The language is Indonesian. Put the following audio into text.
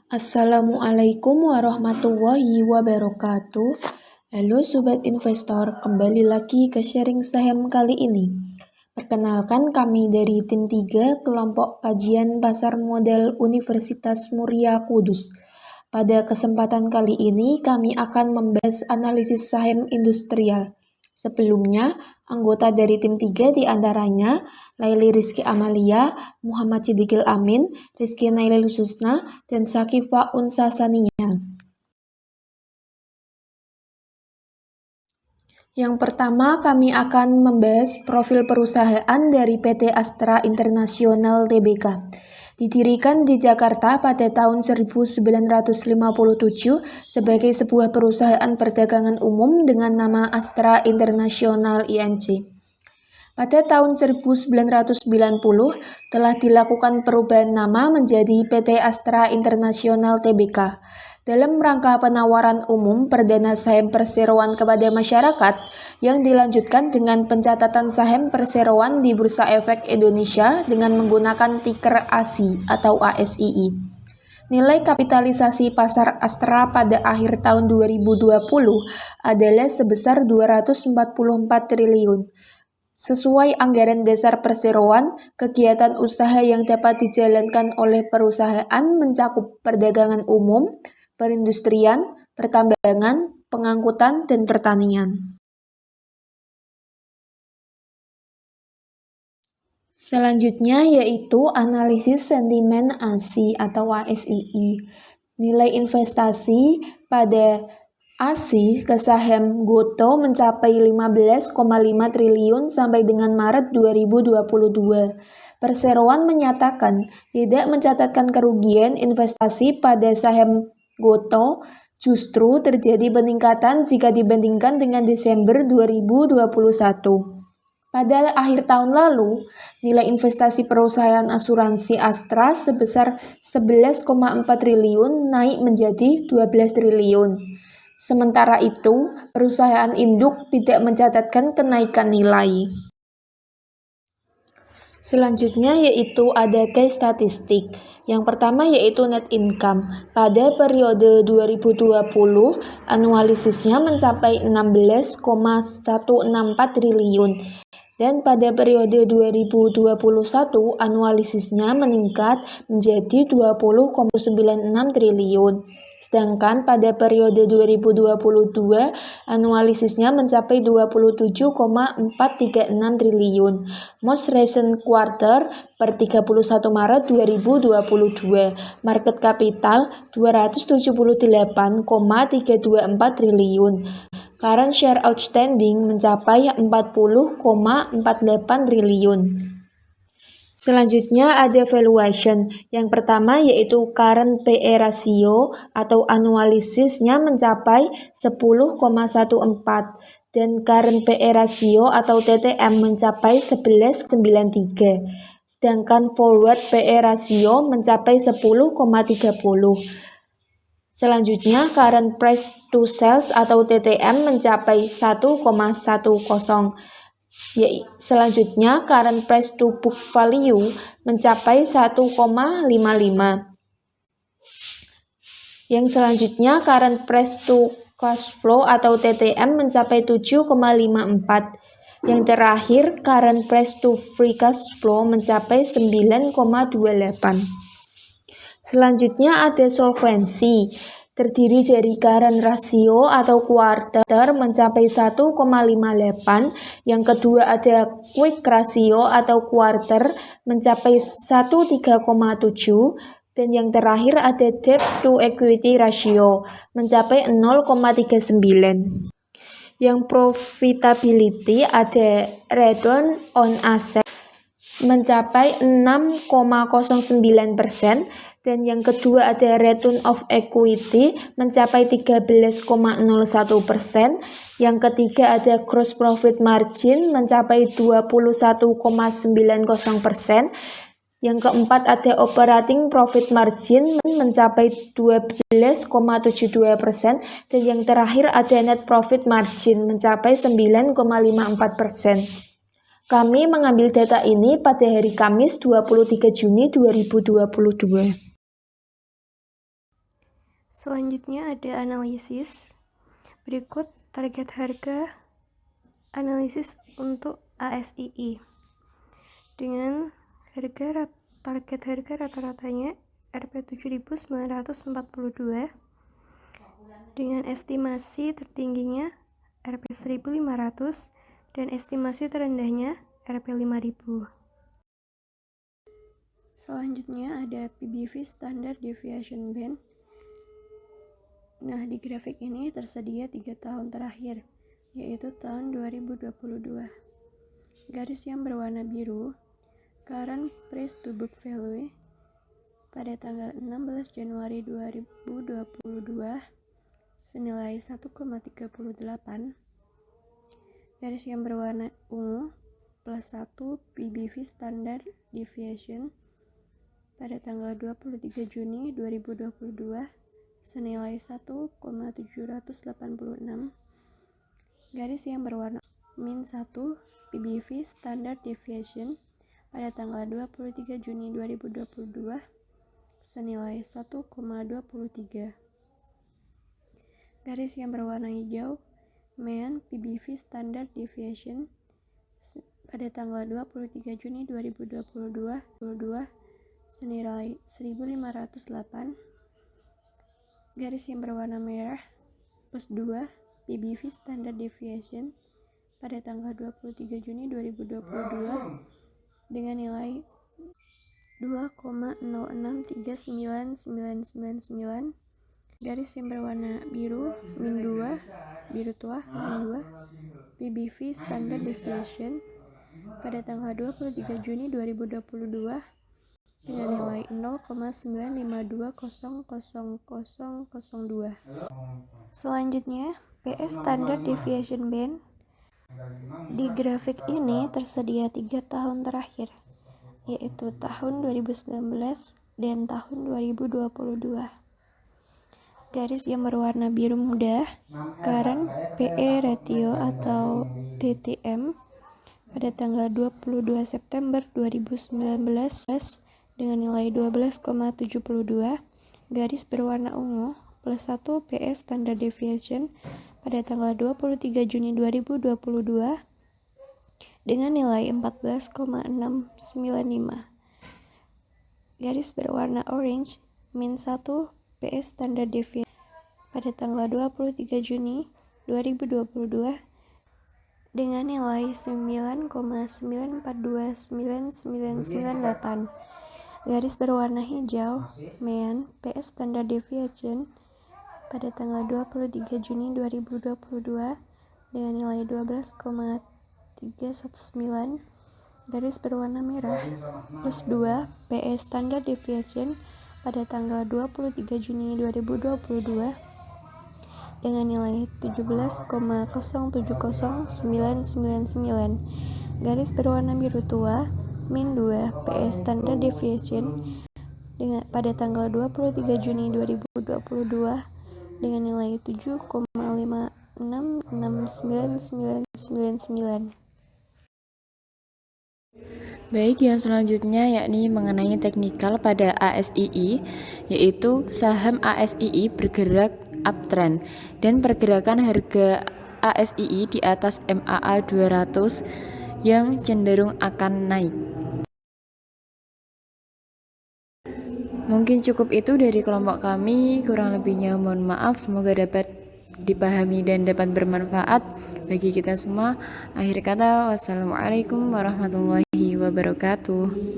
Assalamualaikum warahmatullahi wabarakatuh. Halo Sobat Investor, kembali lagi ke sharing saham kali ini. Perkenalkan kami dari tim 3 kelompok kajian pasar modal Universitas Muria Kudus. Pada kesempatan kali ini kami akan membahas analisis saham industrial. Sebelumnya, anggota dari tim 3 diantaranya Laili Rizky Amalia, Muhammad Siddiqil Amin, Rizky Nailil Susna, dan Sakifa Unsa Sania. Yang pertama, kami akan membahas profil perusahaan dari PT Astra International Tbk. Didirikan di Jakarta pada tahun 1957 sebagai sebuah perusahaan perdagangan umum dengan nama Astra International Inc. Pada tahun 1990 telah dilakukan perubahan nama menjadi PT Astra International Tbk. Dalam rangka penawaran umum perdana saham perseroan kepada masyarakat yang dilanjutkan dengan pencatatan saham perseroan di Bursa Efek Indonesia dengan menggunakan tiker ASI atau ASII. Nilai kapitalisasi pasar Astra pada akhir tahun 2020 adalah sebesar 244 triliun. Sesuai anggaran dasar perseroan, kegiatan usaha yang dapat dijalankan oleh perusahaan mencakup perdagangan umum, perindustrian, pertambangan, pengangkutan, dan pertanian. Selanjutnya yaitu analisis sentimen ASI atau ASII. Nilai investasi pada ASI ke saham Gotoh mencapai 15,5 triliun sampai dengan Maret 2022. Perseroan menyatakan tidak mencatatkan kerugian investasi pada saham Gotoh, justru terjadi peningkatan jika dibandingkan dengan Desember 2021. Pada akhir tahun lalu, nilai investasi perusahaan asuransi Astra sebesar 11,4 triliun naik menjadi 12 triliun. Sementara itu, perusahaan induk tidak mencatatkan kenaikan nilai. Selanjutnya yaitu ada case statistik. Yang pertama yaitu net income. Pada periode 2020, anualisisnya mencapai 16,164 triliun. Dan pada periode 2021, anualisisnya meningkat menjadi 20,96 triliun. Sedangkan pada periode 2022, anualisisnya mencapai 27,436 triliun. Most recent quarter per 31 Maret 2022, market capital 278,324 triliun. Current share outstanding mencapai 40,48 triliun. Selanjutnya ada valuation. Yang pertama yaitu current PE ratio atau anualisisnya mencapai 10,14 dan current PE ratio atau TTM mencapai 11,93. Sedangkan forward PE ratio mencapai 10,30. Selanjutnya current price to sales atau TTM mencapai 1,10. Selanjutnya current price to book value mencapai 1,55. Yang selanjutnya current price to cash flow atau TTM mencapai 7,54. Yang terakhir current price to free cash flow mencapai 9,28. Selanjutnya ada solvency. Terdiri dari current ratio atau quarter mencapai 1,58, yang kedua ada quick ratio atau quarter mencapai 1,3,7, dan yang terakhir ada debt to equity ratio mencapai 0,39. Yang profitability ada return on asset mencapai 6,09%, dan yang kedua ada return of equity mencapai 13,01%, yang ketiga ada gross profit margin mencapai 21,90%, yang keempat ada operating profit margin mencapai 12,72%, dan yang terakhir ada net profit margin mencapai 9,54%. Kami mengambil data ini pada hari Kamis 23 Juni 2022. Selanjutnya ada analisis. Berikut target harga analisis untuk ASII. Dengan target harga rata-ratanya Rp7.942 dengan estimasi tertingginya Rp1.500 dan estimasi terendahnya Rp5.000. Selanjutnya ada PBV Standard Deviation Band. Nah, di grafik ini tersedia 3 tahun terakhir, yaitu tahun 2022. Garis yang berwarna biru, current price to book value pada tanggal 16 Januari 2022 senilai 1,38. Garis yang berwarna ungu, plus 1 PBV Standard Deviation pada tanggal 23 Juni 2022 senilai 1,786. Garis yang berwarna min 1 PBV Standard Deviation pada tanggal 23 Juni 2022 senilai 1,23. Garis yang berwarna hijau mean PBV Standard Deviation pada tanggal 23 Juni 2022 senilai 1.508. Garis yang berwarna merah plus 2 PBV Standard Deviation pada tanggal 23 Juni 2022 dengan nilai 2,06399999. Garis yang berwarna biru min 2 biru tua min 2 PBV Standard Deviation pada tanggal 23 Juni 2022 dengan nilai 0,952000002. Selanjutnya, PS Standard Deviation Band. Di grafik ini tersedia 3 tahun terakhir, yaitu tahun 2019 dan tahun 2022. Garis yang berwarna biru muda, current PE ratio atau TTM pada tanggal 22 September 2019 dengan nilai 12,72. Garis berwarna ungu plus 1 PS Standard Deviation pada tanggal 23 Juni 2022 dengan nilai 14,695. Garis berwarna orange min 1 PS Standard Deviation pada tanggal 23 Juni 2022 dengan nilai 9,9429998. Garis berwarna hijau mean PS Standard Deviation pada tanggal 23 Juni 2022 dengan nilai 12,319. Garis berwarna merah plus 2 PS Standard Deviation pada tanggal 23 Juni 2022 dengan nilai 17,070999. Garis berwarna biru tua min 2 PS Standard Deviation pada tanggal 23 Juni 2022 dengan nilai 7,566999. Baik, yang selanjutnya yakni mengenai teknikal pada ASII, yaitu saham ASII bergerak uptrend dan pergerakan harga ASII di atas MAA 200 yang cenderung akan naik. Mungkin cukup itu dari kelompok kami, kurang lebihnya mohon maaf, semoga dapat dipahami dan dapat bermanfaat bagi kita semua. Akhir kata, wassalamualaikum warahmatullahi wabarakatuh.